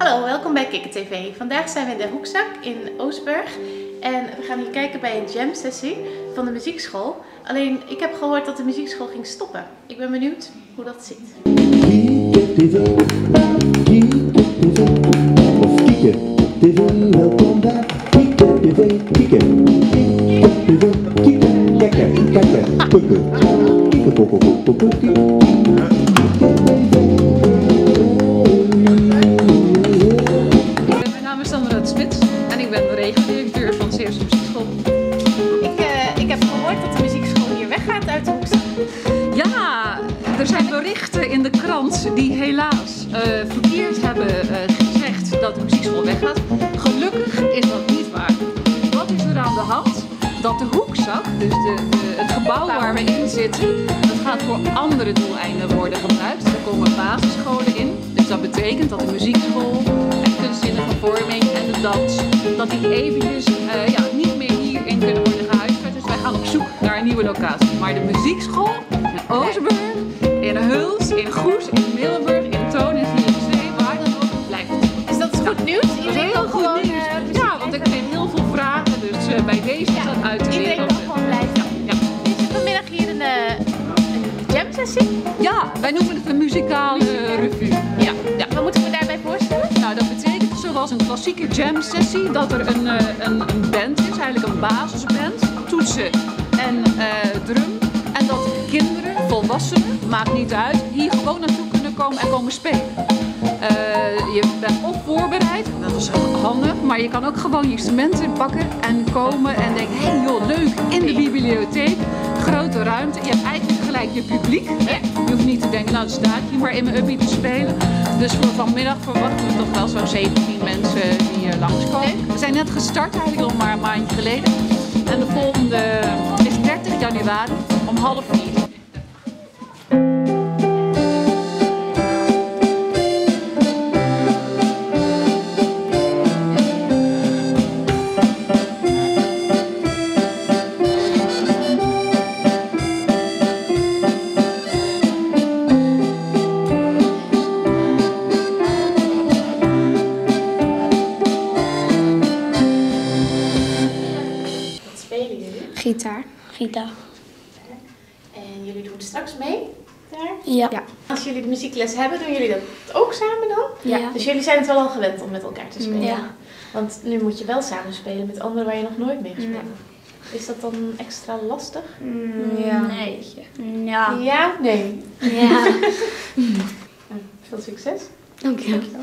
Hallo, welkom bij Kikker TV. Vandaag zijn we in de Hoekzak in Oostburg en we gaan hier kijken bij een jam sessie van de muziekschool. Alleen, ik heb gehoord dat de muziekschool ging stoppen. Ik ben benieuwd hoe dat zit. Kikker TV, of Kikker TV, welkom bij Kikker TV, Kikker TV, Kikker, lekker, lekker, kukker, Kikker, kukker. Mijn naam is Sandra de Smits en ik ben de regio-directeur van de Zeeuwse Muziekschool. Ik heb gehoord dat de muziekschool hier weggaat uit de Hoekzak. Ja, er zijn berichten in de krant die helaas verkeerd hebben gezegd dat de muziekschool weggaat. Gelukkig is dat niet waar. Wat is er aan de hand? Dat de Hoekzak, dus het gebouw waar we in zitten, dat gaat voor andere doeleinden worden gebruikt. Er komen basisscholen in, dus dat betekent dat de muziekschool en kunstzinnige vorming en de dans, dat die eventjes niet meer hierin kunnen worden gehuisvest. Dus wij gaan op zoek naar een nieuwe locatie. Maar de muziekschool in Oostburg, in Huls, in Goes, in Middelburg, in Toon, in Zierikzee, waar dan ook, blijft het. Dus dat is goed nieuws? Dat is Iedereen heel wil goed gewoon... nieuws. Ja, want ik kreeg heel veel vragen, dus bij deze is dat uit de Iedereen wereld. wil gewoon blijven. Ja. Is er vanmiddag hier een jam sessie? Ja, wij noemen het een muzikale revue. Ja. Wat moeten we daarbij voorstellen? Nou, dat betekent zoals een klassieke jam sessie dat er een band is, eigenlijk een basisband, toetsen en drum. En dat kinderen, volwassenen, maakt niet uit, hier gewoon naartoe kunnen komen en komen spelen. Je bent op voorbereid, dat is handig, maar je kan ook gewoon je instrumenten pakken en komen en denken, hé joh, leuk, in de bibliotheek, grote ruimte. Je hebt eigenlijk gelijk je publiek. Je hoeft niet te denken, nou dan sta ik hier maar in mijn uppie te spelen. Dus voor vanmiddag verwachten we toch wel zo'n 17 mensen die langskomen. We zijn net gestart, eigenlijk nog maar een maandje geleden. En de volgende is 30 januari om 3:30. Gitaar. En jullie doen straks mee daar? Ja. Als jullie de muziekles hebben, doen jullie dat ook samen dan? Ja. Dus jullie zijn het wel al gewend om met elkaar te spelen? Ja. Want nu moet je wel samen spelen met anderen waar je nog nooit mee gespeeld hebt. Is dat dan extra lastig? Ja. Nee. Ja. Ja? Nee. Ja. Veel succes. Dank je. Dankjewel.